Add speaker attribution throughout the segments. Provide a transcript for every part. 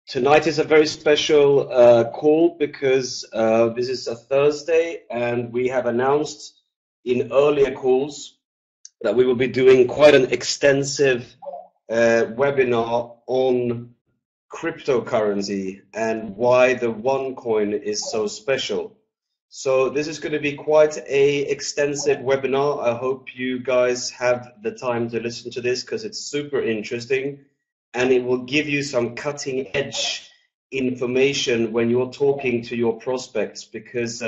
Speaker 1: Tonight is a very special call because this is a Thursday and we have announced in earlier calls that we will be doing quite an extensive webinar on cryptocurrency and why the OneCoin is so special. So this is going to be quite a extensive webinar. I hope you guys have the time to listen to this because it's super interesting and it will give you some cutting edge information when you're talking to your prospects because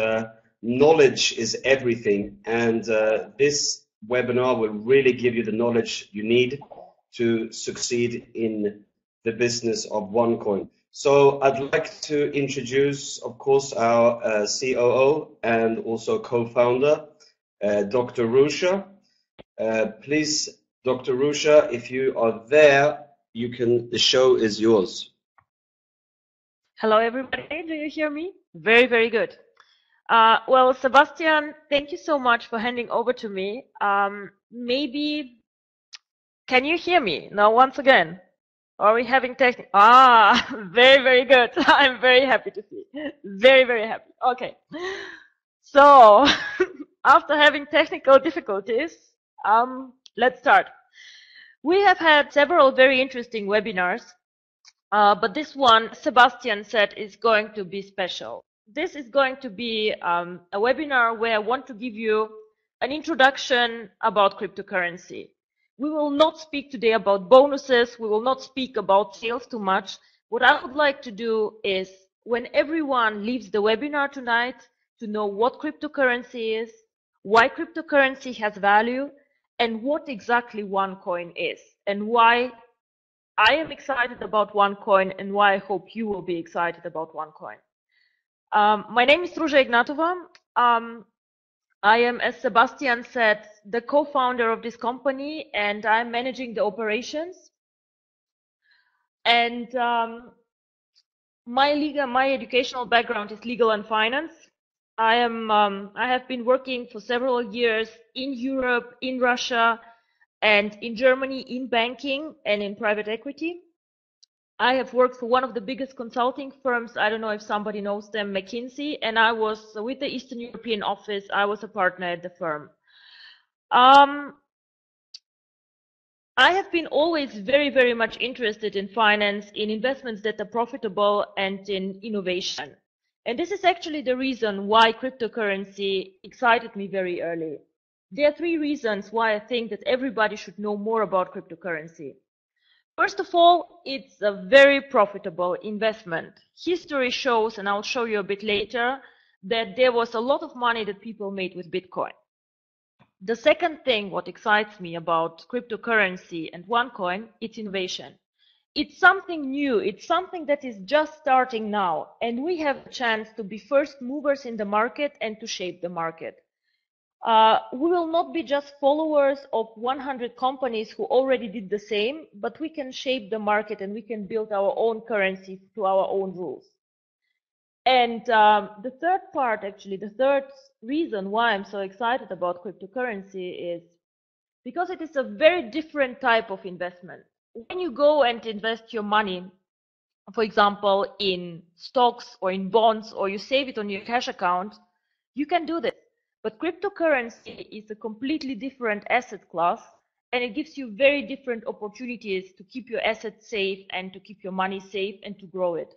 Speaker 1: knowledge is everything, and this webinar will really give you the knowledge you need to succeed in the business of OneCoin. So I'd like to introduce, of course, our COO and also co-founder, Dr. Rusha. Please, Dr. Rusha, if you are there, the show is yours.
Speaker 2: Hello, everybody. Do you hear me? Very, very good. Well, Sebastian, thank you so much for handing over to me. Maybe, can you hear me now once again? Are we having technical? Very, very good. I'm very happy to see. Very, very happy. Okay. So, after having technical difficulties, let's start. We have had several very interesting webinars, but this one, Sebastian said, is going to be special. This is going to be a webinar where I want to give you an introduction about cryptocurrency. We will not speak today about bonuses. We will not speak about sales too much. What I would like to do is, when everyone leaves the webinar tonight, to know what cryptocurrency is, why cryptocurrency has value, and what exactly OneCoin is, and why I am excited about OneCoin, and why I hope you will be excited about OneCoin. My name is Ruža Ignatova. I am, as Sebastian said, the co-founder of this company, and I'm managing the operations. And my educational background is legal and finance. I have been working for several years in Europe, in Russia, and in Germany in banking and in private equity. I have worked for one of the biggest consulting firms. I don't know if somebody knows them, McKinsey, and I was with the Eastern European office. I was a partner at the firm. I have been always very, very much interested in finance, in investments that are profitable, and in innovation. And this is actually the reason why cryptocurrency excited me very early. There are three reasons why I think that everybody should know more about cryptocurrency. First of all, it's a very profitable investment. History shows, and I'll show you a bit later, that there was a lot of money that people made with Bitcoin. The second thing, what excites me about cryptocurrency and OneCoin, it's innovation. It's something new. It's something that is just starting now, and we have a chance to be first movers in the market and to shape the market. We will not be just followers of 100 companies who already did the same, but we can shape the market and we can build our own currency to our own rules. And the third part, actually, the third reason why I'm so excited about cryptocurrency is because it is a very different type of investment. When you go and invest your money, for example, in stocks or in bonds, or you save it on your cash account, you can do this. But cryptocurrency is a completely different asset class, and it gives you very different opportunities to keep your assets safe and to keep your money safe and to grow it.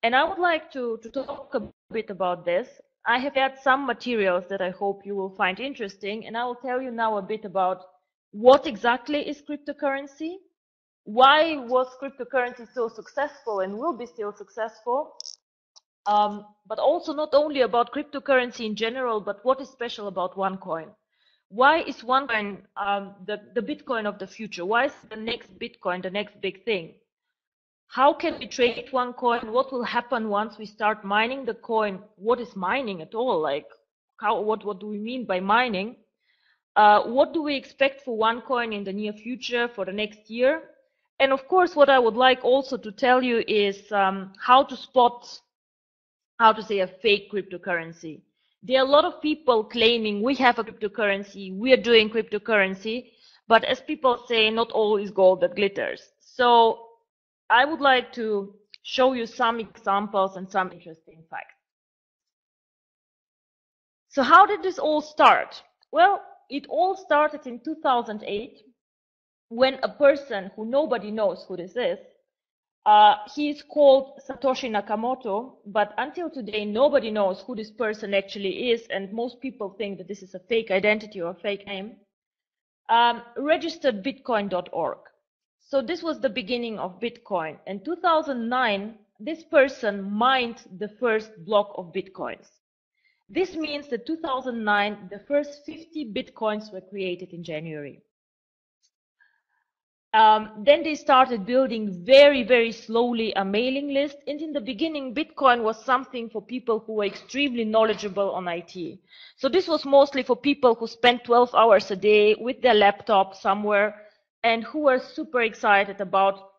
Speaker 2: And I would like to talk a bit about this. I have had some materials that I hope you will find interesting, and I will tell you now a bit about what exactly is cryptocurrency, why was cryptocurrency so successful and will be still successful, but also not only about cryptocurrency in general, but what is special about OneCoin. Why is OneCoin the Bitcoin of the future? Why is the next Bitcoin the next big thing? How can we trade OneCoin? What will happen once we start mining the coin? What is mining at all? Like, what do we mean by mining? What do we expect for OneCoin in the near future, for the next year? And of course, what I would like also to tell you is how to spot, how to say, a fake cryptocurrency. There are a lot of people claiming we have a cryptocurrency, we are doing cryptocurrency, but as people say, not all is gold that glitters. So I would like to show you some examples and some interesting facts. So how did this all start? Well, it all started in 2008 when a person who nobody knows who this is, he is called Satoshi Nakamoto, but until today nobody knows who this person actually is, and most people think that this is a fake identity or a fake name, registered Bitcoin.org. So this was the beginning of Bitcoin. In 2009, this person mined the first block of Bitcoins. This means that 2009, the first 50 Bitcoins were created in January. Then they started building very, very slowly a mailing list. And in the beginning, Bitcoin was something for people who were extremely knowledgeable on IT. So this was mostly for people who spent 12 hours a day with their laptop somewhere and who were super excited about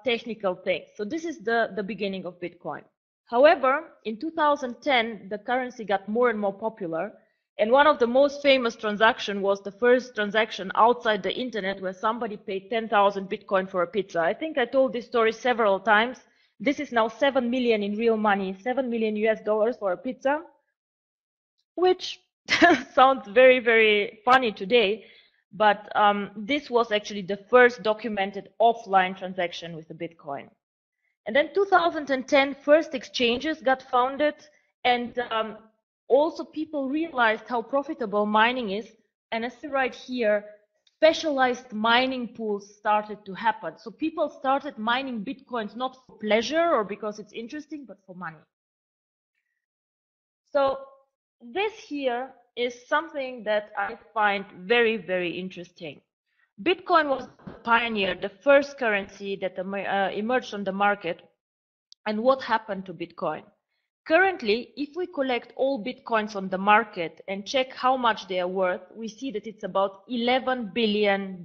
Speaker 2: technical things. So this is the beginning of Bitcoin. However, in 2010, the currency got more and more popular. And one of the most famous transactions was the first transaction outside the internet where somebody paid 10,000 Bitcoin for a pizza. I think I told this story several times. This is now 7 million in real money, 7 million US dollars for a pizza, which sounds very, very funny today. But this was actually the first documented offline transaction with the Bitcoin. And then 2010, first exchanges got founded, and also people realized how profitable mining is. And as I write here, specialized mining pools started to happen. So people started mining Bitcoins not for pleasure or because it's interesting, but for money. So this here is something that I find very, very interesting. Bitcoin was the pioneer, the first currency that emerged on the market. And what happened to Bitcoin? Currently, if we collect all Bitcoins on the market and check how much they are worth, we see that it's about $11 billion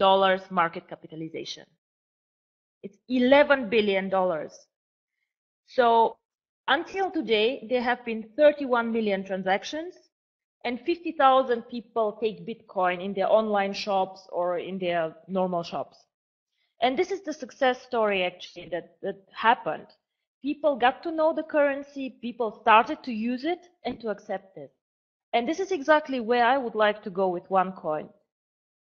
Speaker 2: market capitalization. It's $11 billion. So until today, there have been 31 million transactions and 50,000 people take Bitcoin in their online shops or in their normal shops. And this is the success story actually that happened. People got to know the currency, people started to use it and to accept it. And this is exactly where I would like to go with OneCoin.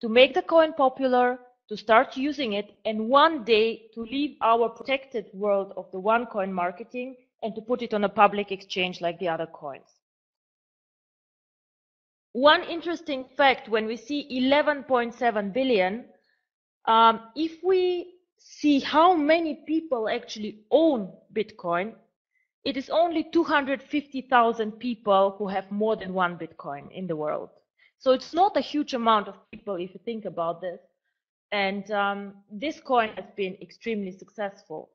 Speaker 2: To make the coin popular, to start using it, and one day to leave our protected world of the OneCoin marketing and to put it on a public exchange like the other coins. One interesting fact, when we see 11.7 billion, if we see how many people actually own Bitcoin, it is only 250,000 people who have more than one Bitcoin in the world. So it's not a huge amount of people if you think about this. And this coin has been extremely successful.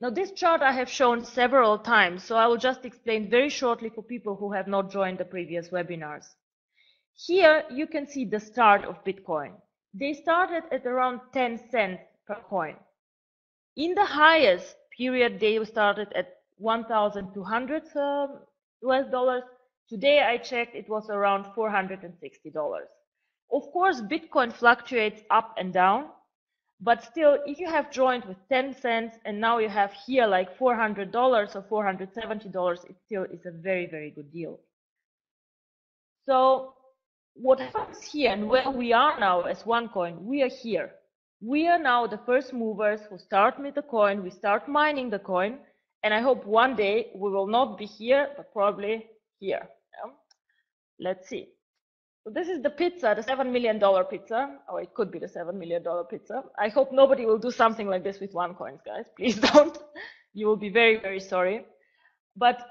Speaker 2: Now this chart I have shown several times, so I will just explain very shortly for people who have not joined the previous webinars. Here you can see the start of Bitcoin. They started at around 10 cents per coin. In the highest period, they started at 1,200 US dollars. Today I checked, it was around $460. Of course, Bitcoin fluctuates up and down, but still, if you have joined with 10 cents and now you have here like $400 or $470, it still is a very, very good deal. So what happens here and where we are now as OneCoin, we are here. We are now the first movers who start with the coin, we start mining the coin, and I hope one day we will not be here, but probably here. Yeah? Let's see. So this is the pizza, the $7 million pizza, or it could be the $7 million pizza. I hope nobody will do something like this with OneCoins, guys. Please don't. You will be very, very sorry. But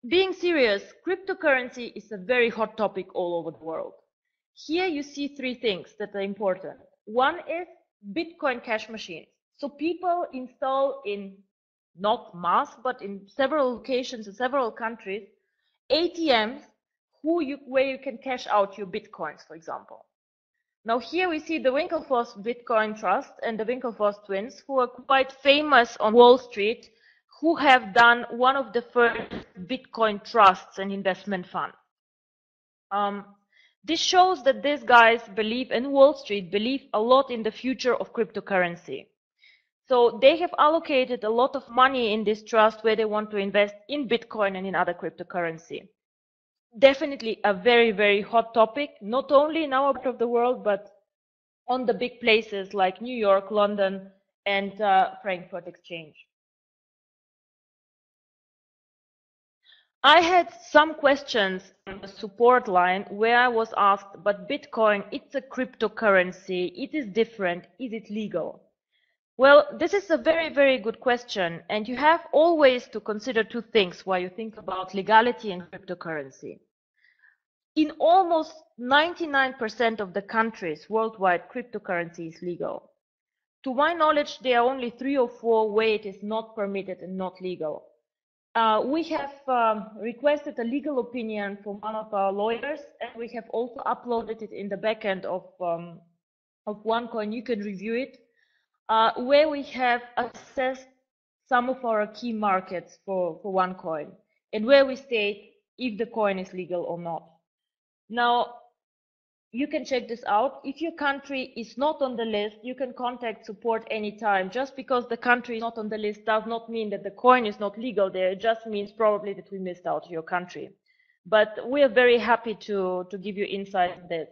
Speaker 2: being serious, cryptocurrency is a very hot topic all over the world. Here you see three things that are important. One is Bitcoin cash machines. So people install in not mass, but in several locations in several countries, ATMs where you can cash out your Bitcoins, for example. Now here we see the Winklevoss Bitcoin Trust and the Winklevoss twins, who are quite famous on Wall Street, who have done one of the first Bitcoin trusts and investment funds. This shows that these guys believe, and Wall Street believe a lot in the future of cryptocurrency. So they have allocated a lot of money in this trust where they want to invest in Bitcoin and in other cryptocurrency. Definitely a very, very hot topic, not only in our part of the world, but on the big places like New York, London, and Frankfurt Exchange. I had some questions on the support line where I was asked, but Bitcoin, it's a cryptocurrency, it is different, is it legal? Well, this is a very, very good question, and you have always to consider two things while you think about legality and cryptocurrency. In almost 99% of the countries worldwide, cryptocurrency is legal. To my knowledge, there are only 3 or 4 where it is not permitted and not legal. We have requested a legal opinion from one of our lawyers, and we have also uploaded it in the backend of OneCoin. You can review it, where we have assessed some of our key markets for OneCoin, and where we state if the coin is legal or not. Now, you can check this out. If your country is not on the list, you can contact support anytime. Just because the country is not on the list does not mean that the coin is not legal there. It just means probably that we missed out your country. But we are very happy to give you insight on this.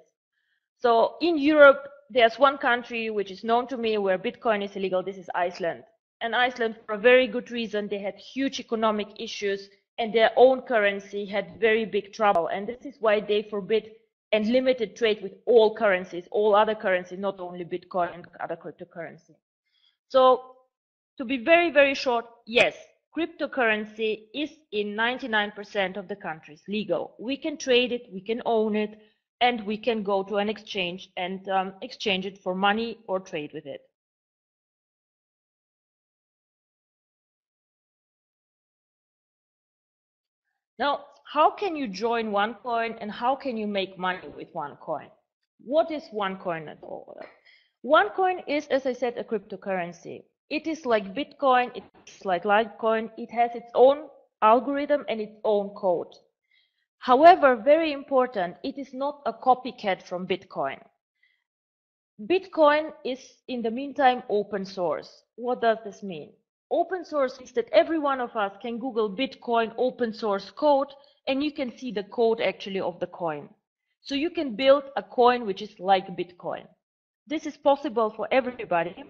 Speaker 2: So in Europe, there's one country which is known to me where Bitcoin is illegal. This is Iceland. And Iceland, for a very good reason, they had huge economic issues and their own currency had very big trouble. And this is why they forbid and limited trade with all currencies, all other currencies, not only Bitcoin and other cryptocurrency. So to be very, very short, yes, cryptocurrency is in 99% of the countries legal. We can trade it, we can own it, and we can go to an exchange and exchange it for money or trade with it. Now, how can you join OneCoin and how can you make money with OneCoin? What is OneCoin at all? OneCoin is, as I said, a cryptocurrency. It is like Bitcoin, it's like Litecoin, it has its own algorithm and its own code. However, very important, it is not a copycat from Bitcoin. Bitcoin is, in the meantime, open source. What does this mean? Open source means that every one of us can Google Bitcoin open source code and you can see the code actually of the coin. So you can build a coin which is like Bitcoin. This is possible for everybody.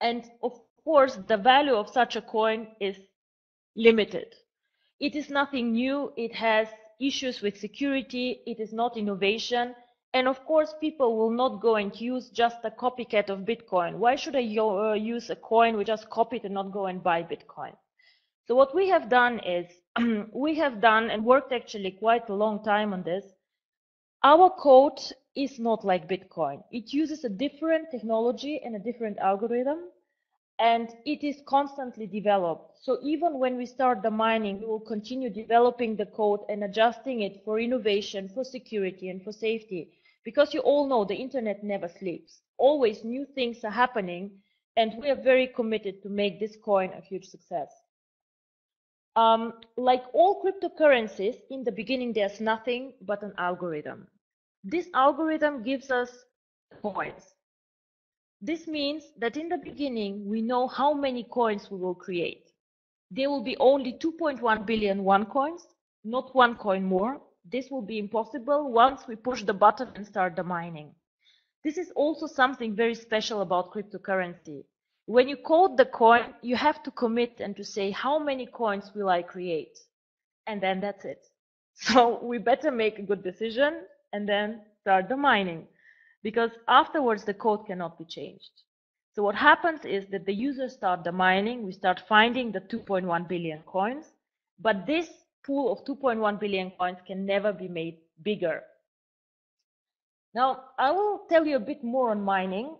Speaker 2: And of course, the value of such a coin is limited. It is nothing new. It has issues with security. It is not innovation. And of course, people will not go and use just a copycat of Bitcoin. Why should I use a coin we just copied and not go and buy Bitcoin? So what we have done is, we have done and worked actually quite a long time on this. Our code is not like Bitcoin. It uses a different technology and a different algorithm, and it is constantly developed. So even when we start the mining, we will continue developing the code and adjusting it for innovation, for security, and for safety. Because you all know the internet never sleeps. Always new things are happening, and we are very committed to make this coin a huge success. Like all cryptocurrencies, in the beginning there's nothing but an algorithm. This algorithm gives us coins. This means that in the beginning, we know how many coins we will create. There will be only 2.1 billion OneCoins, not one coin more. This will be impossible once we push the button and start the mining. This is also something very special about cryptocurrency. When you code the coin, you have to commit and to say how many coins will I create, and then that's it. So we better make a good decision and then start the mining, because afterwards the code cannot be changed. So what happens is that the users start the mining, we start finding the 2.1 billion coins, but this pool of 2.1 billion coins can never be made bigger. Now, I will tell you a bit more on mining.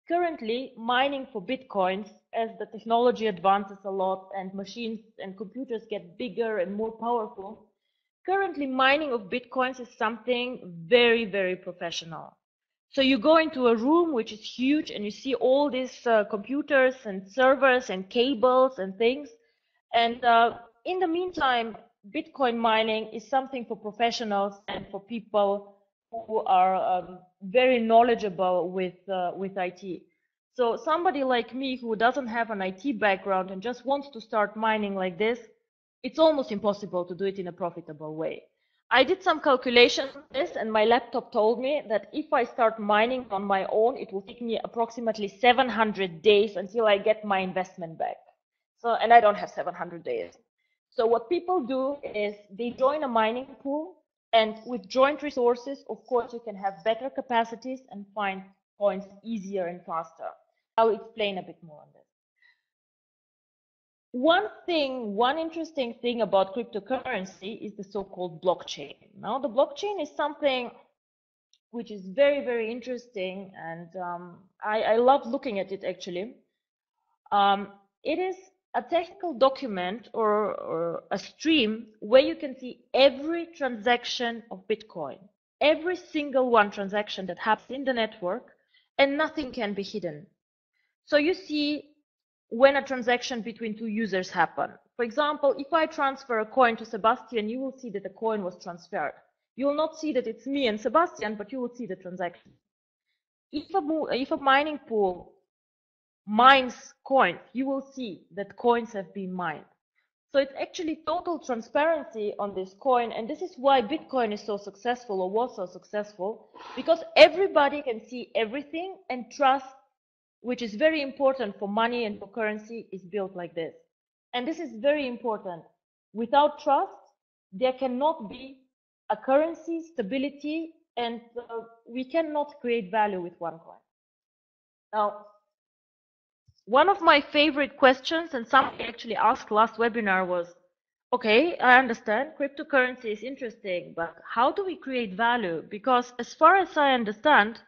Speaker 2: Currently, mining for Bitcoins, as the technology advances a lot and machines and computers get bigger and more powerful, currently mining of Bitcoins is something very, very professional. So you go into a room which is huge and you see all these computers and servers and cables and things. And in the meantime, Bitcoin mining is something for professionals and for people who are very knowledgeable with IT. So somebody like me who doesn't have an IT background and just wants to start mining like this, it's almost impossible to do it in a profitable way. I did some calculations on this, and my laptop told me that if I start mining on my own, it will take me approximately 700 days until I get my investment back. So, and I don't have 700 days. So what people do is they join a mining pool, and with joint resources, of course, you can have better capacities and find coins easier and faster. I'll explain a bit more on this. One interesting thing about cryptocurrency is the so-called blockchain. Now, the blockchain is something which is very, very interesting, and I love looking at it actually. It is a technical document or a stream where you can see every transaction of Bitcoin, every single one transaction that happens in the network, and nothing can be hidden. So you see when a transaction between two users happen. For example, if I transfer a coin to Sebastian, you will see that the coin was transferred. You will not see that it's me and Sebastian, but you will see the transaction. If a mining pool mines coins, you will see that coins have been mined. So it's actually total transparency on this coin, and this is why Bitcoin is so successful or was so successful, because everybody can see everything, and trust, which is very important for money and for currency, is built like this. And this is very important. Without trust, there cannot be a currency stability, and we cannot create value with OneCoin. Now, one of my favorite questions, and somebody actually asked last webinar, was, okay, I understand cryptocurrency is interesting, but how do we create value? Because as far as I understand,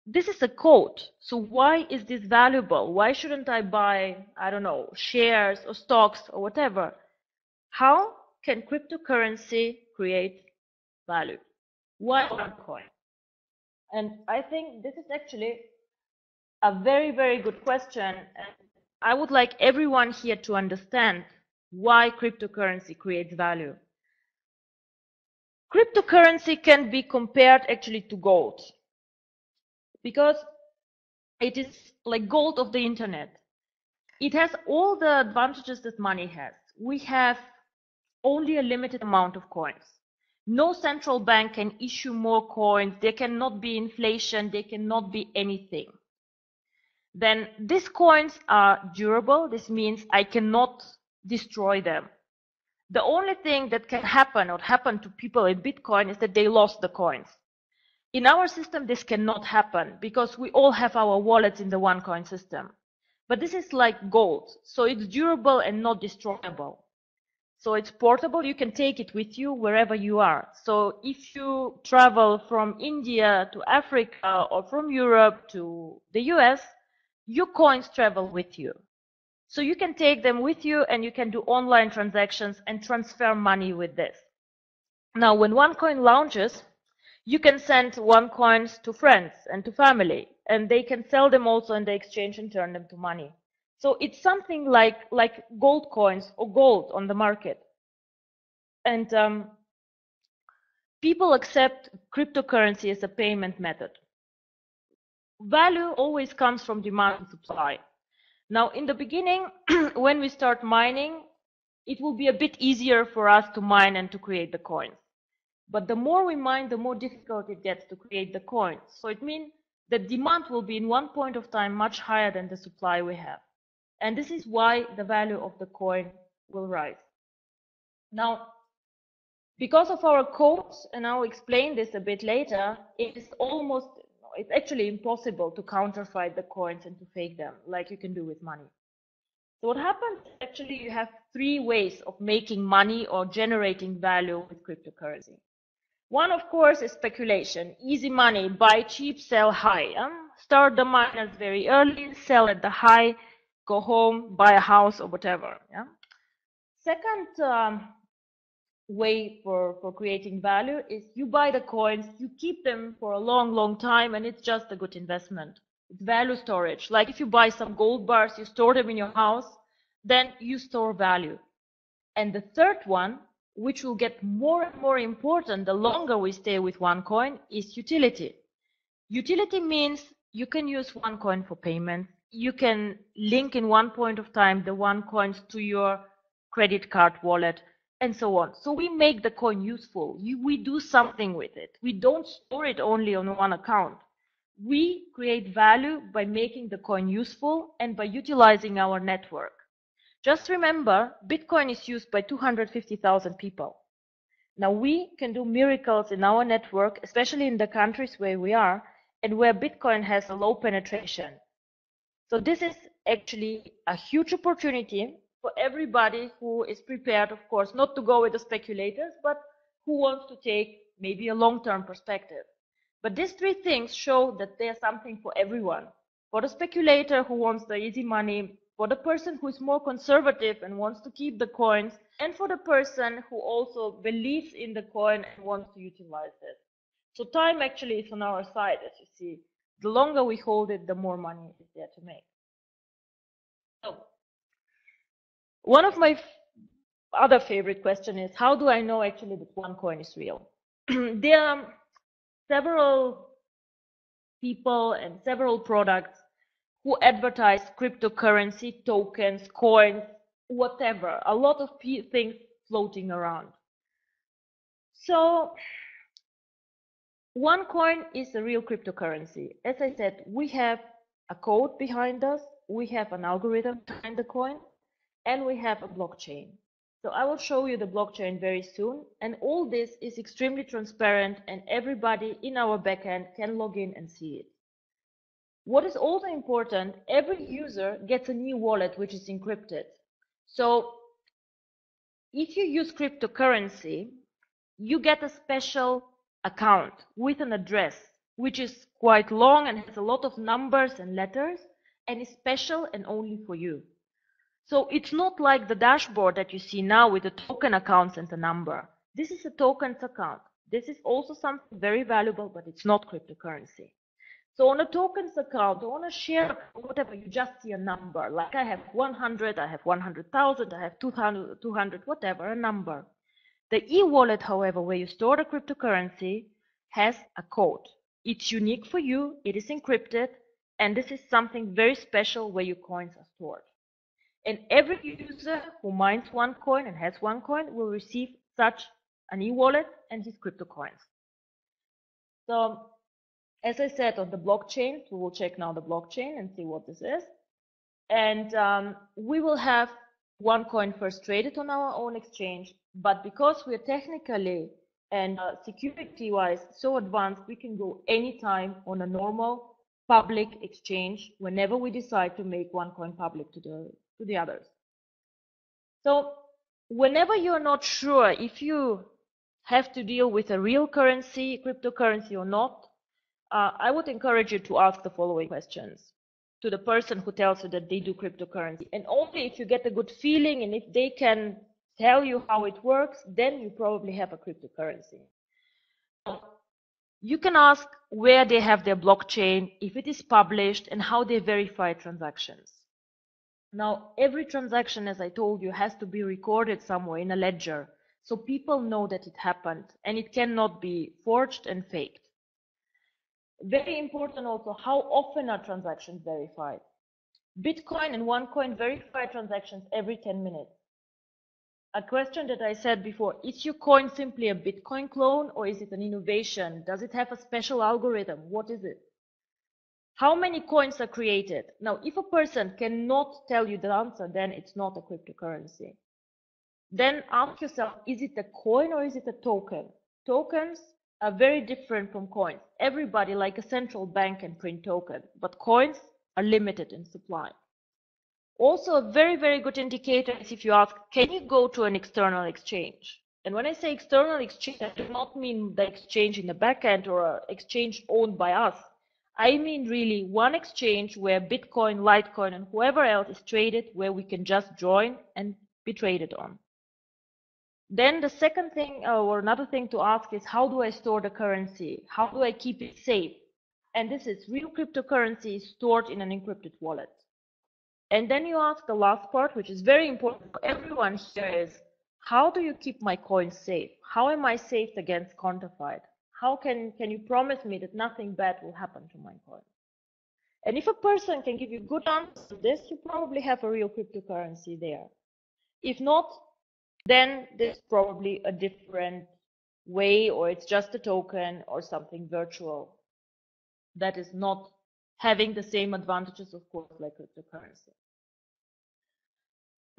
Speaker 2: this is a code. So why is this valuable? Why shouldn't I buy, I don't know, shares or stocks or whatever? How can cryptocurrency create value? Why OneCoin? And I think this is actually a very, very good question. And I would like everyone here to understand why cryptocurrency creates value. Cryptocurrency can be compared actually to gold, because it is like gold of the internet. It has all the advantages that money has. We have only a limited amount of coins. No central bank can issue more coins. There cannot be inflation. There cannot be anything. Then these coins are durable. This means I cannot destroy them. The only thing that can happen or happen to people in Bitcoin is that they lost the coins. In our system, this cannot happen because we all have our wallets in the OneCoin system. But this is like gold, so it's durable and not destroyable. So it's portable, you can take it with you wherever you are. So if you travel from India to Africa or from Europe to the US, your coins travel with you. So you can take them with you and you can do online transactions and transfer money with this. Now, when OneCoin launches, you can send OneCoins to friends and to family, and they can sell them also in the exchange and turn them to money. So it's something like gold coins or gold on the market. And people accept cryptocurrency as a payment method. Value always comes from demand and supply. Now, in the beginning, when we start mining, it will be a bit easier for us to mine and to create the coins. But the more we mine, the more difficult it gets to create the coins. So it means the demand will be in one point of time much higher than the supply we have. And this is why the value of the coin will rise. Now, because of our codes, and I'll explain this a bit later, it's actually impossible to counterfeit the coins and to fake them like you can do with money. So what happens, actually, you have three ways of making money or generating value with cryptocurrency. One, of course, is speculation. Easy money, buy cheap, sell high. Start the miners very early, sell at the high, go home, buy a house or whatever. Yeah? Second way for creating value is you buy the coins, you keep them for a long, long time, and it's just a good investment. It's value storage. Like if you buy some gold bars, you store them in your house, then you store value. And the third one, which will get more and more important the longer we stay with OneCoin, is utility. Utility means you can use OneCoin for payments. You can link in one point of time the OneCoins to your credit card wallet and so on. So we make the coin useful. We do something with it. We don't store it only on one account. We create value by making the coin useful and by utilizing our network. Just remember, Bitcoin is used by 250,000 people. Now we can do miracles in our network, especially in the countries where we are and where Bitcoin has a low penetration. So this is actually a huge opportunity for everybody who is prepared, of course, not to go with the speculators, but who wants to take maybe a long-term perspective. But these three things show that there's something for everyone. For the speculator who wants the easy money, for the person who is more conservative and wants to keep the coins, and for the person who also believes in the coin and wants to utilize it. So time actually is on our side, as you see. The longer we hold it, the more money is there to make. So, one of my other favorite question is, how do I know actually that OneCoin is real? There are several people and several products who advertise cryptocurrency, tokens, coins, whatever, a lot of things floating around. So OneCoin is a real cryptocurrency. As I said, we have a code behind us, we have an algorithm behind the coin, and we have a blockchain. So I will show you the blockchain very soon, and all this is extremely transparent and everybody in our backend can log in and see it. What is also important, every user gets a new wallet which is encrypted. So if you use cryptocurrency, you get a special account with an address which is quite long and has a lot of numbers and letters and is special and only for you. So it's not like the dashboard that you see now with the token accounts and the number. This is a tokens account. This is also something very valuable, but it's not cryptocurrency. So on a tokens account, or on a share account, whatever, you just see a number. Like I have 100, I have 100,000, I have 200, whatever, a number. The e-wallet, however, where you store the cryptocurrency, has a code. It's unique for you, it is encrypted, and this is something very special where your coins are stored. And every user who mines OneCoin and has OneCoin will receive such an e-wallet and his crypto coins. So, as I said, on the blockchain, we will check now the blockchain and see what this is. And we will have OneCoin first traded on our own exchange, but because we are technically and security-wise so advanced, we can go anytime on a normal public exchange whenever we decide to make OneCoin public to the others. So whenever you're not sure if you have to deal with a real currency, cryptocurrency or not, I would encourage you to ask the following questions to the person who tells you that they do cryptocurrency. And only if you get a good feeling and if they can tell you how it works, then you probably have a cryptocurrency. You can ask where they have their blockchain, if it is published, and how they verify transactions. Now, every transaction, as I told you, has to be recorded somewhere in a ledger, so people know that it happened, and it cannot be forged and faked. Very important also, how often are transactions verified? Bitcoin and OneCoin verify transactions every 10 minutes. A question that I said before, is your coin simply a Bitcoin clone or is it an innovation? Does it have a special algorithm? What is it? How many coins are created? Now, if a person cannot tell you the answer, then it's not a cryptocurrency. Then ask yourself, is it a coin or is it a token? Tokens are very different from coins. Everybody, like a central bank, can print tokens, but coins are limited in supply. Also, a very, very good indicator is if you ask, can you go to an external exchange? And when I say external exchange, I do not mean the exchange in the backend or an exchange owned by us. I mean really one exchange where Bitcoin, Litecoin, and whoever else is traded, where we can just join and be traded on. Then the second thing, or another thing to ask is, how do I store the currency? How do I keep it safe? And this is real cryptocurrency is stored in an encrypted wallet. And then you ask the last part, which is very important for everyone here, is how do you keep my coins safe? How am I safe against counterfeit? How can you promise me that nothing bad will happen to my coin? And if a person can give you good answers to this, you probably have a real cryptocurrency there. If not, then there's probably a different way, or it's just a token or something virtual that is not having the same advantages, of course, like cryptocurrency.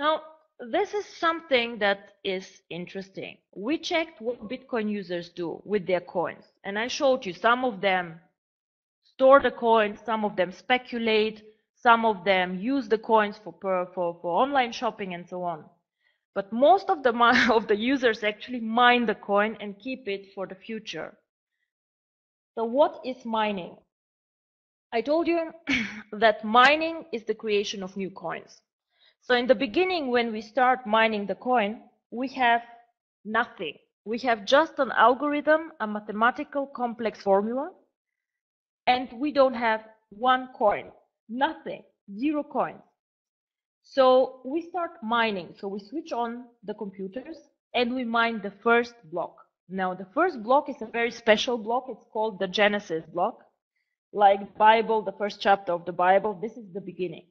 Speaker 2: Now, this is something that is interesting. We checked what Bitcoin users do with their coins, and I showed you some of them store the coins, some of them speculate, some of them use the coins for online shopping and so on. But most of the users actually mine the coin and keep it for the future. So what is mining? I told you that mining is the creation of new coins. So in the beginning, when we start mining the coin, we have nothing. We have just an algorithm, a mathematical complex formula, and we don't have one coin, nothing, 0 coins. So we start mining. So we switch on the computers and we mine the first block. Now the first block is a very special block. It's called the Genesis block. Like the Bible, the first chapter of the Bible, this is the beginning.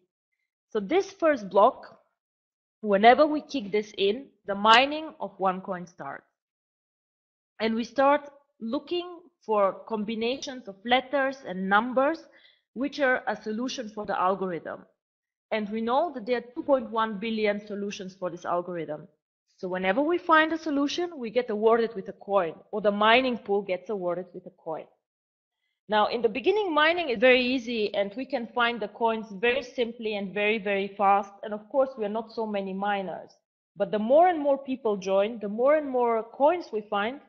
Speaker 2: So this first block, whenever we kick this in, the mining of OneCoin starts. And we start looking for combinations of letters and numbers, which are a solution for the algorithm. And we know that there are 2.1 billion solutions for this algorithm. So whenever we find a solution, we get awarded with a coin, or the mining pool gets awarded with a coin. Now, in the beginning, mining is very easy, and we can find the coins very simply and very, very fast. And of course, we are not so many miners. But the more and more people join, the more and more coins we find,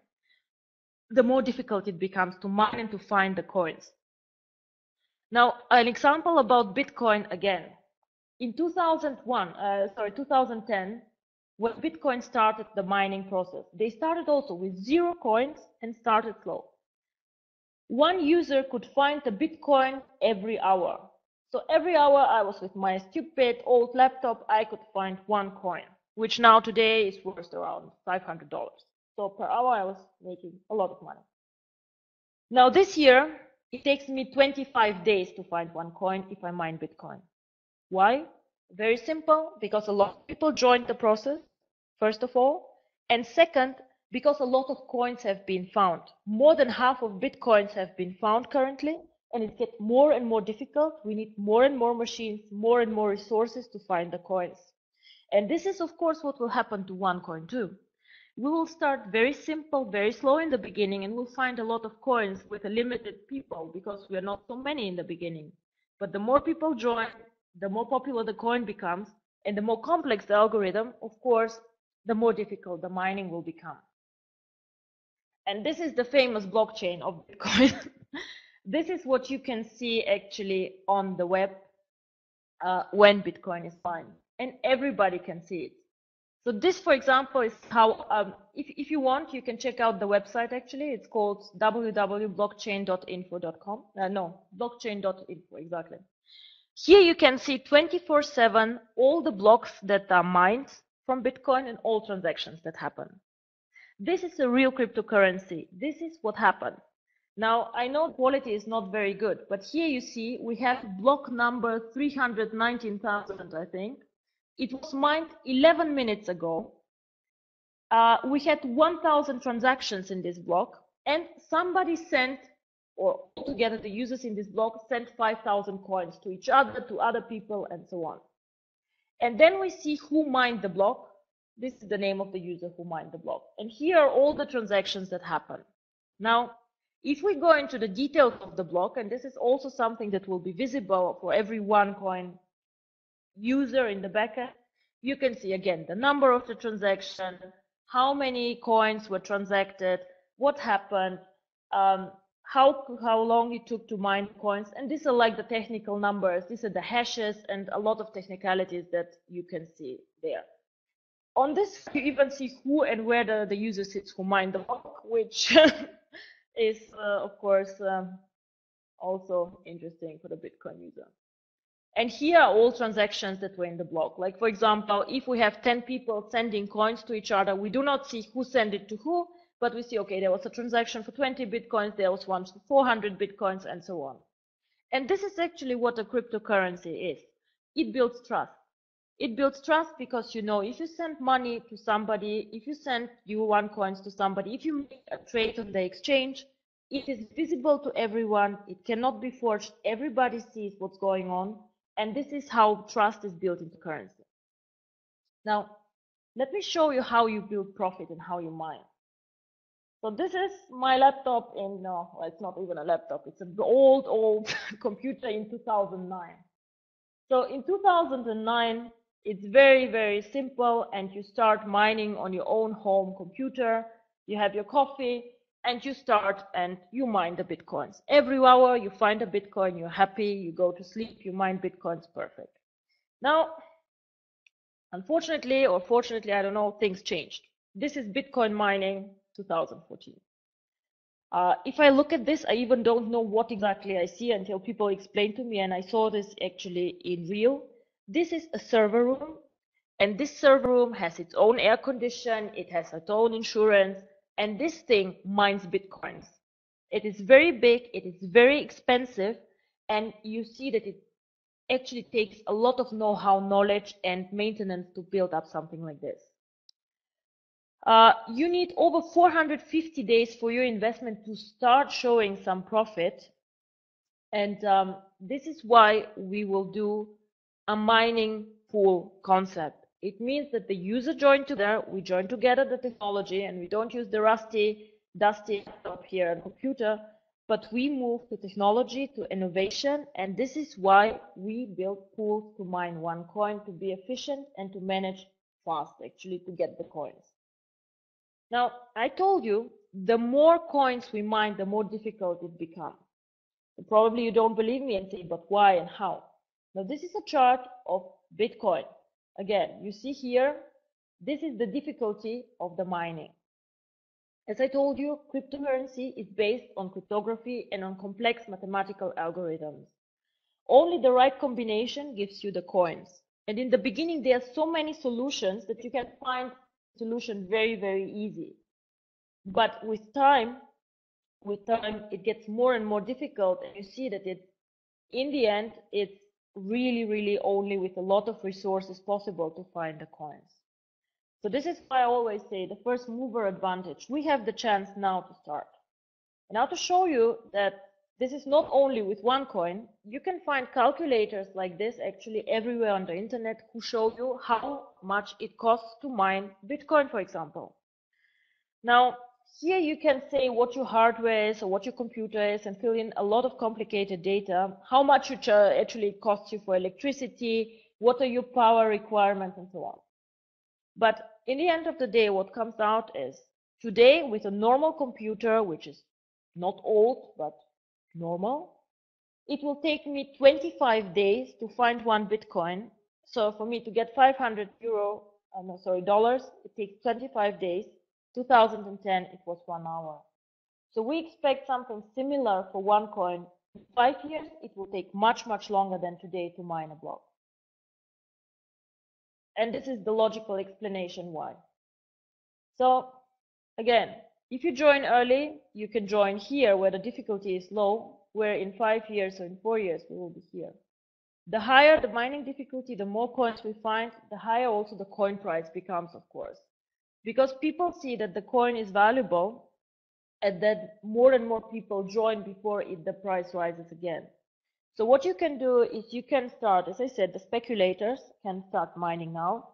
Speaker 2: the more difficult it becomes to mine and to find the coins. Now, an example about Bitcoin again. In 2010, when Bitcoin started the mining process, they started also with 0 coins and started slow. One user could find a Bitcoin every hour. So every hour I was with my stupid old laptop, I could find 1 coin, which now today is worth around $500. So per hour I was making a lot of money. Now this year, it takes me 25 days to find 1 coin if I mine Bitcoin. Why? Very simple, because a lot of people joined the process, first of all, and second, because a lot of coins have been found. More than half of Bitcoins have been found currently, and it gets more and more difficult. We need more and more machines, more and more resources to find the coins. And this is, of course, what will happen to OneCoin too. We will start very simple, very slow in the beginning, and we'll find a lot of coins with a limited people because we are not so many in the beginning. But the more people join, the more popular the coin becomes, and the more complex the algorithm, of course, the more difficult the mining will become. And this is the famous blockchain of Bitcoin. This is what you can see actually on the web when Bitcoin is mined, and everybody can see it. So this, for example, is how, if you want, you can check out the website actually. It's called www.blockchain.info.com. No, blockchain.info, exactly. Here you can see 24/7 all the blocks that are mined from Bitcoin and all transactions that happen. This is a real cryptocurrency. This is what happened. Now, I know quality is not very good, but here you see we have block number 319,000, I think. It was mined 11 minutes ago. We had 1,000 transactions in this block, and somebody sent, or altogether the users in this block sent 5,000 coins to each other, to other people, and so on. And then we see who mined the block. This is the name of the user who mined the block. And here are all the transactions that happen. Now, if we go into the details of the block, and this is also something that will be visible for every OneCoin user in the backend, you can see again the number of the transaction, how many coins were transacted, what happened, how long it took to mine coins, and these are like the technical numbers. These are the hashes and a lot of technicalities that you can see there. On this, you even see who and where the user sits who mined the block, which is, of course, also interesting for the Bitcoin user. And here are all transactions that were in the block. Like, for example, if we have 10 people sending coins to each other, we do not see who sent it to who, but we see, okay, there was a transaction for 20 Bitcoins, there was one for 400 Bitcoins, and so on. And this is actually what a cryptocurrency is. It builds trust. It builds trust because you know if you send money to somebody, if you send your OneCoins to somebody, if you make a trade on the exchange, it is visible to everyone. It cannot be forged. Everybody sees what's going on. And this is how trust is built into currency. Now, let me show you how you build profit and how you mine. So this is my laptop in, no, well, it's not even a laptop. It's an old computer in 2009. So in 2009, it's very, very simple, and you start mining on your own home computer. You have your coffee, and you start and you mine the Bitcoins. Every hour you find a Bitcoin, you're happy, you go to sleep, you mine Bitcoins, perfect. Now, unfortunately, or fortunately, I don't know, things changed. This is Bitcoin mining 2014. If I look at this, I even don't know what exactly I see until people explain to me, and I saw this actually in real. This is a server room, and this server room has its own air condition, it has its own insurance, and this thing mines Bitcoins. It is very big, it is very expensive, and you see that it actually takes a lot of know-how, knowledge, and maintenance to build up something like this. You need over 450 days for your investment to start showing some profit. And this is why we will do a mining pool concept. It means that the user join together, we join together the technology, and we don't use the rusty, dusty laptop here and computer, but we move to technology, to innovation, and this is why we build pools to mine OneCoin, to be efficient and to manage fast, actually, to get the coins. Now, I told you, the more coins we mine, the more difficult it becomes. Probably you don't believe me and say, but why and how? Now, this is a chart of Bitcoin. Again, you see here, this is the difficulty of the mining. As I told you, cryptocurrency is based on cryptography and on complex mathematical algorithms. Only the right combination gives you the coins. And in the beginning, there are so many solutions that you can find solution very, very easy. But with time, it gets more and more difficult, and you see that in the end, it's really, really only with a lot of resources possible to find the coins. So this is why I always say the first mover advantage. We have the chance now to start. And now to show you that this is not only with OneCoin, you can find calculators like this actually everywhere on the internet who show you how much it costs to mine Bitcoin, for example. Now, here you can say what your hardware is or what your computer is and fill in a lot of complicated data, how much it actually costs you for electricity, what are your power requirements, and so on. But in the end of the day, what comes out is today with a normal computer, which is not old, but normal, it will take me 25 days to find one Bitcoin. So for me to get 500 dollars, it takes 25 days. 2010, it was 1 hour. So we expect something similar for OneCoin. In 5 years, it will take much, much longer than today to mine a block. And this is the logical explanation why. So again, if you join early, you can join here where the difficulty is low, where in 5 years or in 4 years we will be here. The higher the mining difficulty, the more coins we find, the higher also the coin price becomes, of course. Because people see that the coin is valuable and that more and more people join before the price rises again. So what you can do is you can start, as I said, the speculators can start mining now,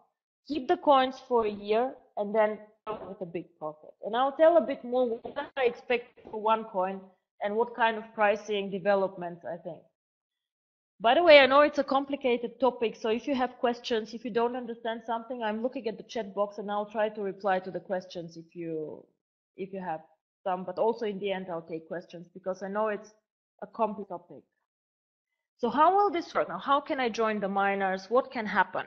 Speaker 2: keep the coins for a year, and then come with a big profit. And I'll tell a bit more what I expect for OneCoin and what kind of pricing developments I think. By the way, I know it's a complicated topic, so if you have questions, if you don't understand something, I'm looking at the chat box and I'll try to reply to the questions if you have some, but also in the end I'll take questions because I know it's a complex topic. So how will this work? Now, how can I join the miners? What can happen?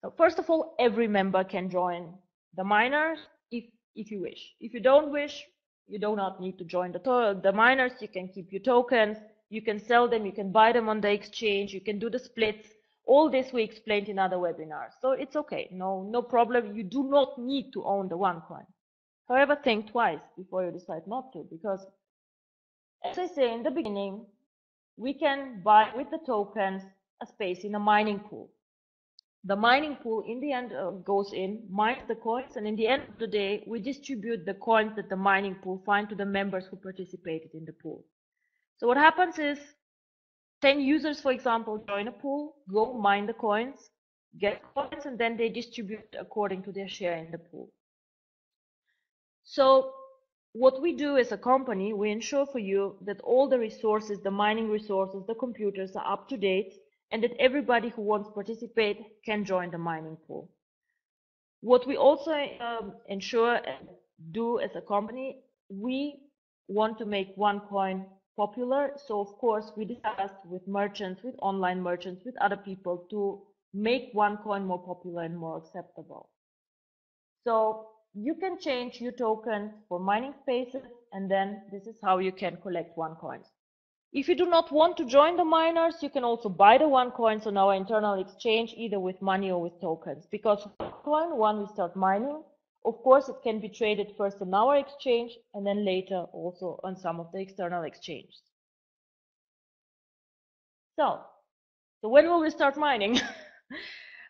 Speaker 2: Now, first of all, every member can join the miners if you wish. If you don't wish, you do not need to join the miners. You can keep your tokens. You can sell them. You can buy them on the exchange. You can do the splits. All this we explained in other webinars. So it's okay. No problem. You do not need to own the OneCoin. However, think twice before you decide not to, because as I say in the beginning, we can buy with the tokens a space in a mining pool. The mining pool in the end goes in, mines the coins, and in the end of the day, we distribute the coins that the mining pool find to the members who participated in the pool. So what happens is 10 users, for example, join a pool, go mine the coins, get coins, and then they distribute according to their share in the pool. So what we do as a company, we ensure for you that all the resources, the mining resources, the computers are up to date, and that everybody who wants to participate can join the mining pool. What we also ensure and do as a company, we want to make OneCoin popular. So of course we discussed with merchants, with online merchants, with other people to make OneCoin more popular and more acceptable. So you can change your tokens for mining spaces, and then this is how you can collect OneCoins. If you do not want to join the miners, you can also buy the OneCoins on our internal exchange, either with money or with tokens. Because OneCoin, when we start mining, of course, it can be traded first on our exchange and then later also on some of the external exchanges. So when will we start mining?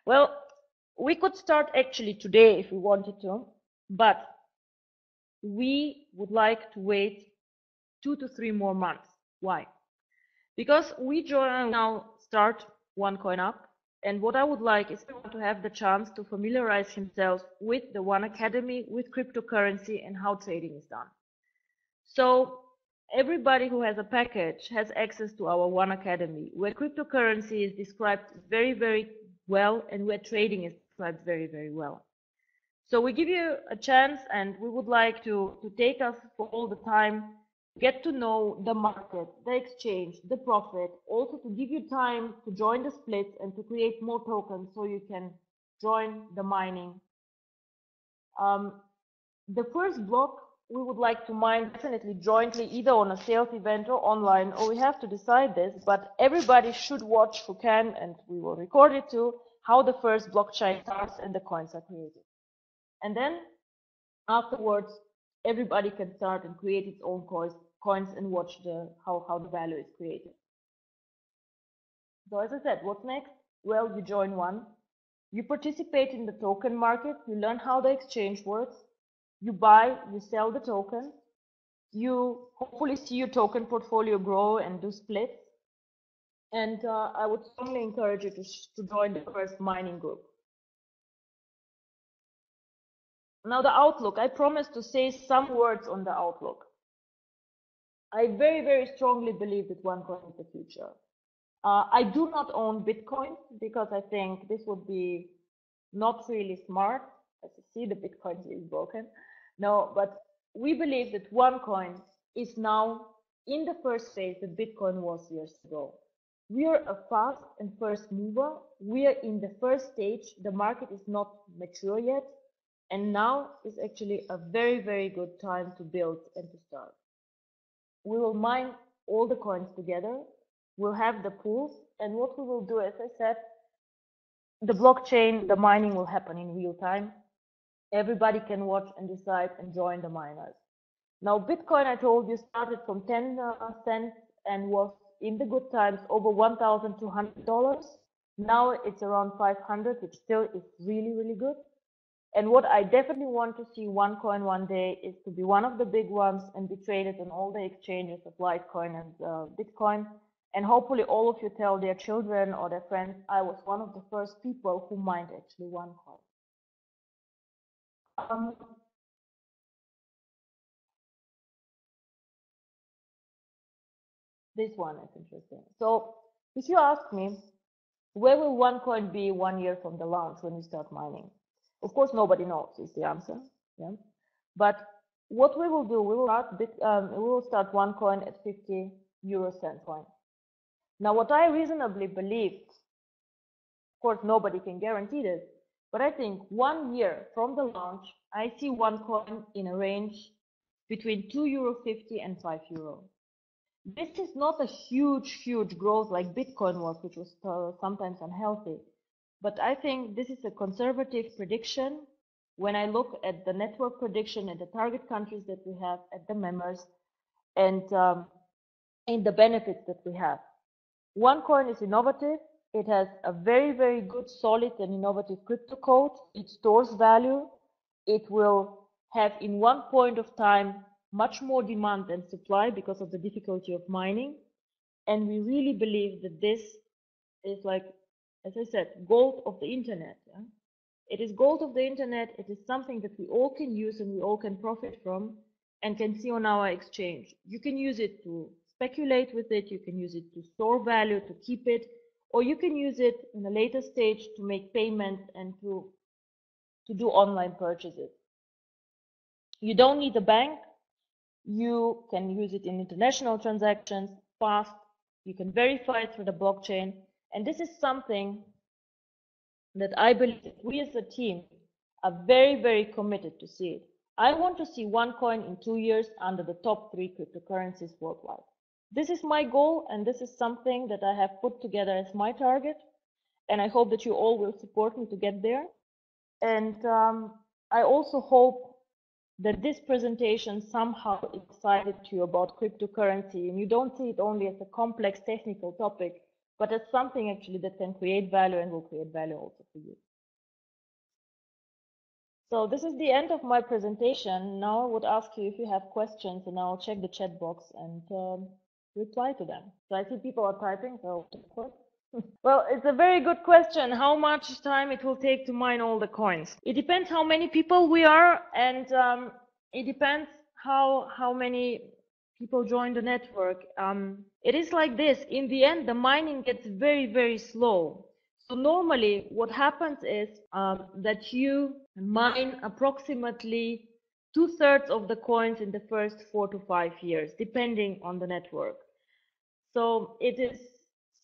Speaker 2: Well, we could start actually today if we wanted to, but we would like to wait 2 to 3 more months. Why? Because we now start OneCoin up, and what I would like is to have the chance to familiarize himself with the One Academy, with cryptocurrency and how trading is done. So everybody who has a package has access to our One Academy, where cryptocurrency is described very, very well and where trading is described very, very well. So we give you a chance, and we would like to take us for all the time, get to know the market, the exchange, the profit, also to give you time to join the splits and to create more tokens so you can join the mining. The first block we would like to mine definitely jointly, either on a sales event or online, or we have to decide this, but everybody should watch who can, and we will record it too, how the first blockchain starts and the coins are created. And then afterwards, everybody can start and create its own coins and watch how the value is created. So as I said, what's next? Well, you join one, you participate in the token market, you learn how the exchange works, you buy, you sell the token, you hopefully see your token portfolio grow and do splits. And I would strongly encourage you to join the first mining group. Now the outlook, I promised to say some words on the outlook. I very, very strongly believe that OneCoin is the future. I do not own Bitcoin because I think this would be not really smart. As you see, the Bitcoin is broken. No, but we believe that OneCoin is now in the first phase that Bitcoin was years ago. We are a fast and first mover. We are in the first stage. The market is not mature yet. And now is actually a very, very good time to build and to start. We will mine all the coins together. We'll have the pools. And what we will do, as I said, the blockchain, the mining will happen in real time. Everybody can watch and decide and join the miners. Now, Bitcoin, I told you, started from 10 cents and was in the good times over $1,200. Now it's around 500, which still is really, really good. And what I definitely want to see OneCoin one day is to be one of the big ones and be traded on all the exchanges of Litecoin and Bitcoin. And hopefully all of you tell their children or their friends, I was one of the first people who mined actually OneCoin. This one is interesting. So if you ask me, where will OneCoin be 1 year from the launch when we start mining? Of course, nobody knows is the answer. Yeah. But what we will do, we will start OneCoin at 50 euro cent coin. Now, what I reasonably believe, of course, nobody can guarantee this, but I think 1 year from the launch, I see OneCoin in a range between €2.50 and €5. This is not a huge growth like Bitcoin was, which was sometimes unhealthy. But I think this is a conservative prediction when I look at the network prediction and the target countries that we have, at the members, and in the benefits that we have. OneCoin is innovative. It has a very, very good, solid and innovative crypto code. It stores value. It will have in one point of time much more demand than supply because of the difficulty of mining. And we really believe that this is, like, as I said, gold of the internet. Yeah? It is gold of the internet. It is something that we all can use and we all can profit from and can see on our exchange. You can use it to speculate with it. You can use it to store value, to keep it, or you can use it in a later stage to make payments and to do online purchases. You don't need a bank. You can use it in international transactions, fast. You can verify it through the blockchain. And this is something that I believe that we as a team are very, very committed to see it. I want to see OneCoin in 2 years under the top 3 cryptocurrencies worldwide. This is my goal, and this is something that I have put together as my target. And I hope that you all will support me to get there. And I also hope that this presentation somehow excited you about cryptocurrency, and you don't see it only as a complex technical topic, but as something actually that can create value and will create value also for you. So this is the end of my presentation. Now I would ask you if you have questions, and I'll check the chat box and reply to them. So I see people are typing, so well, it's a very good question. How much time it will take to mine all the coins? It depends how many people we are, and it depends how many people join the network. It is like this. In the end, the mining gets very, very slow. So normally what happens is that you mine approximately 2/3 of the coins in the first 4 to 5 years, depending on the network. So it is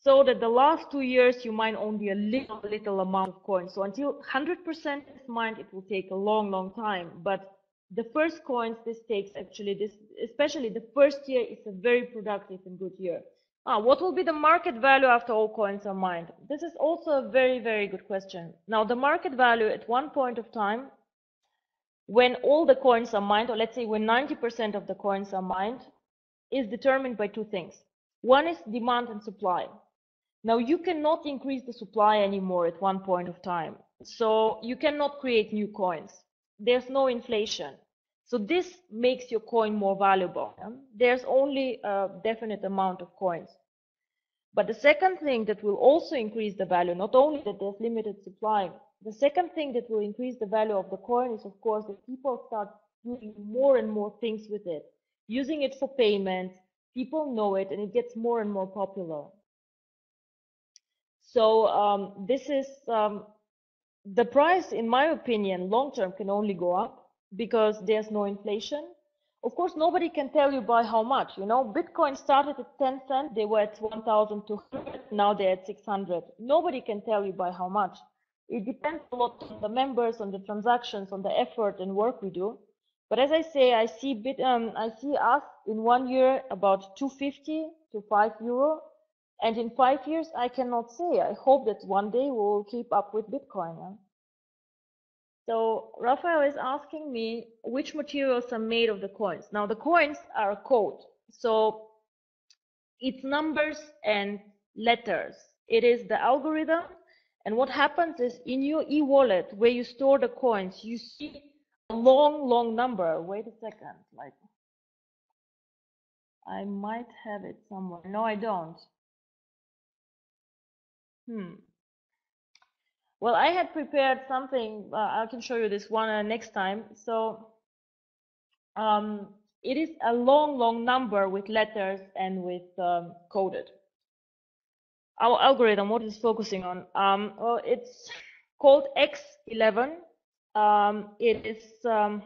Speaker 2: so that the last 2 years you mine only a little amount of coins. So until 100% is mined, it will take a long, long time. But the first coins, this takes actually especially the first year is a very productive and good year. What will be the market value after all coins are mined? This is also a very, very good question. Now, the market value at one point of time, when all the coins are mined, or let's say when 90% of the coins are mined, is determined by two things. One is demand and supply. Now, you cannot increase the supply anymore at one point of time. So you cannot create new coins. There's no inflation. So this makes your coin more valuable. There's only a definite amount of coins. But the second thing that will also increase the value, not only that there's limited supply, the second thing that will increase the value of the coin is, of course, that people start doing more and more things with it, using it for payments. People know it, and it gets more and more popular. So this is the price, in my opinion, long term can only go up because there's no inflation. Of course, nobody can tell you by how much. You know, Bitcoin started at 10 cents, they were at 1,200, now they're at 600. Nobody can tell you by how much. It depends a lot on the members, on the transactions, on the effort and work we do. But as I say, I see us in 1 year about 250 to €5. And in 5 years, I cannot say. I hope that one day we will keep up with Bitcoin. Yeah? So Raphael is asking me which materials are made of the coins. Now the coins are a code. So it's numbers and letters. It is the algorithm. And what happens is in your e-wallet where you store the coins, you see a long, long number. Wait a second. Like, I might have it somewhere. No, I don't. Well, I had prepared something. I can show you this one next time. So it is a long, long number with letters and with coded. Our algorithm, what is focusing on? Well, it's called X11. It is, how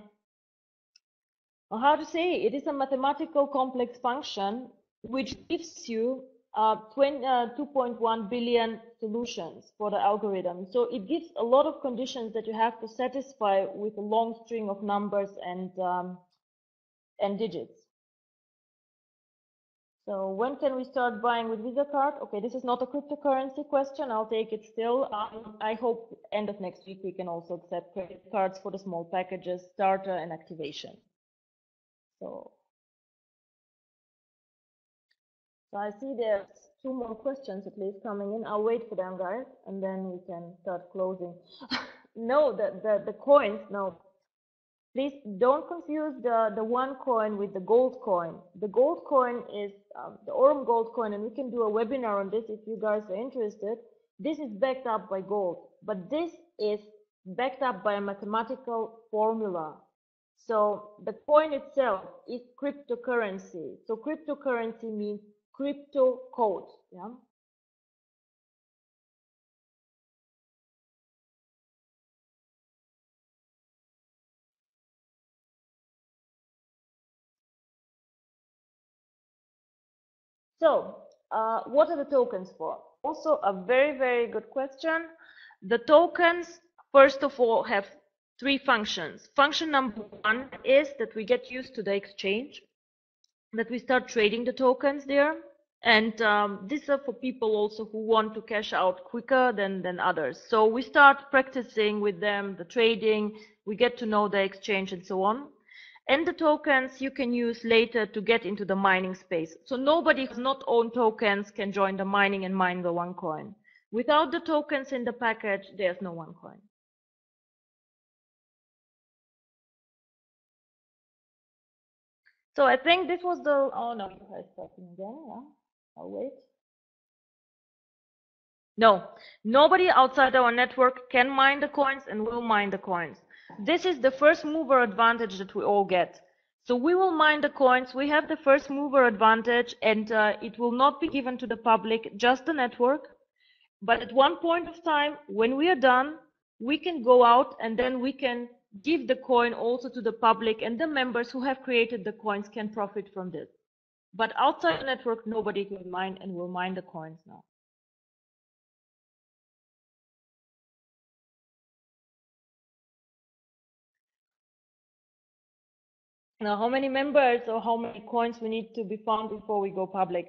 Speaker 2: to say, it is a mathematical complex function which gives you 2.1 billion solutions for the algorithm. So it gives a lot of conditions that you have to satisfy with a long string of numbers and digits. So when can we start buying with Visa card? Okay, this is not a cryptocurrency question. I'll take it still. I hope end of next week we can also accept credit cards for the small packages, starter and activation. So I see there's two more questions at least coming in. I'll wait for them, guys, and then we can start closing. No, the coins, no. Please don't confuse the OneCoin with the gold coin. The gold coin is the Aurum gold coin, and we can do a webinar on this if you guys are interested. This is backed up by gold, but this is backed up by a mathematical formula. So the coin itself is cryptocurrency. So cryptocurrency means crypto code. Yeah. So, what are the tokens for? Also a very, very good question. The tokens, first of all, have three functions. Function number one is that we get used to the exchange, that we start trading the tokens there. And these are for people also who want to cash out quicker than others. So we start practicing with them, the trading, we get to know the exchange and so on. And the tokens you can use later to get into the mining space. So nobody who does not own tokens can join the mining and mine the OneCoin. Without the tokens in the package, there's no OneCoin. So I think this was the, oh no, you guys talking again, yeah, I'll wait. No, nobody outside our network can mine the coins and will mine the coins. This is the first mover advantage that we all get. So we will mine the coins, we have the first mover advantage, and it will not be given to the public, just the network. But at one point of time, when we are done, we can go out and then we can give the coin also to the public, and the members who have created the coins can profit from this. But outside the network, nobody can mine and will mine the coins now. Now, how many members or how many coins we need to be found before we go public?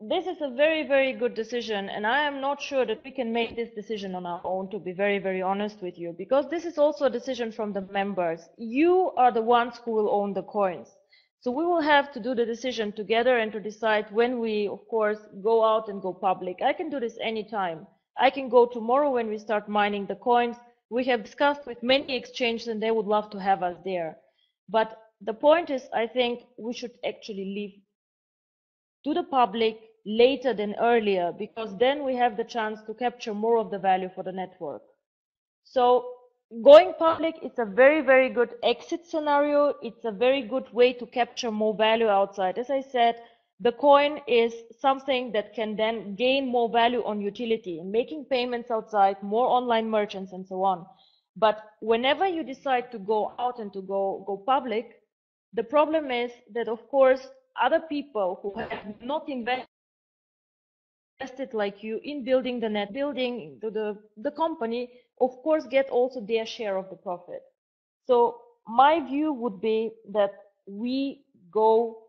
Speaker 2: This is a very, very good decision, and I am not sure that we can make this decision on our own, to be very, very honest with you, because this is also a decision from the members. You are the ones who will own the coins. So we will have to do the decision together and to decide when we, of course, go out and go public. I can do this anytime. I can go tomorrow when we start mining the coins. We have discussed with many exchanges and they would love to have us there. But the point is, I think we should actually leave to the public later than earlier, because then we have the chance to capture more of the value for the network. So going public is a very, very good exit scenario. It's a very good way to capture more value outside. As I said, the coin is something that can then gain more value on utility, making payments outside, more online merchants and so on. But whenever you decide to go out and to go public, the problem is that, of course, other people who have not invested like you in building building the company, of course, get also their share of the profit. So my view would be that we go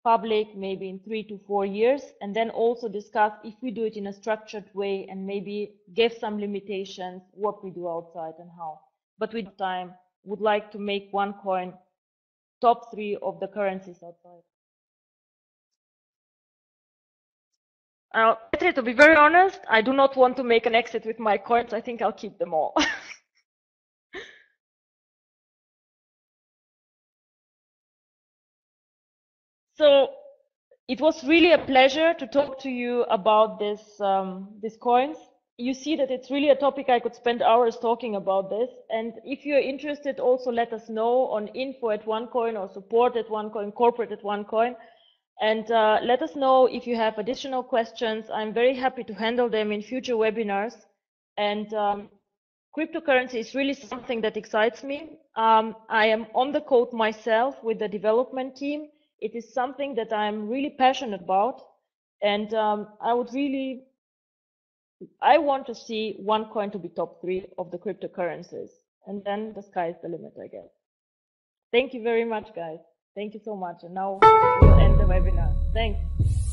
Speaker 2: public maybe in 3 to 4 years, and then also discuss if we do it in a structured way and maybe give some limitations what we do outside and how. But with time, would like to make OneCoin top 3 of the currencies outside. To be very honest, I do not want to make an exit with my coins. I think I'll keep them all. So it was really a pleasure to talk to you about these coins. You see that it's really a topic I could spend hours talking about this. And if you're interested, also let us know on info@OneCoin or support@OneCoin, corporate@OneCoin. And let us know if you have additional questions. I'm very happy to handle them in future webinars. And cryptocurrency is really something that excites me. I am on the code myself with the development team. It is something that I'm really passionate about. And I want to see OneCoin to be top 3 of the cryptocurrencies. And then the sky is the limit, I guess. Thank you very much, guys. Thank you so much. And now we'll end the webinar. Thanks.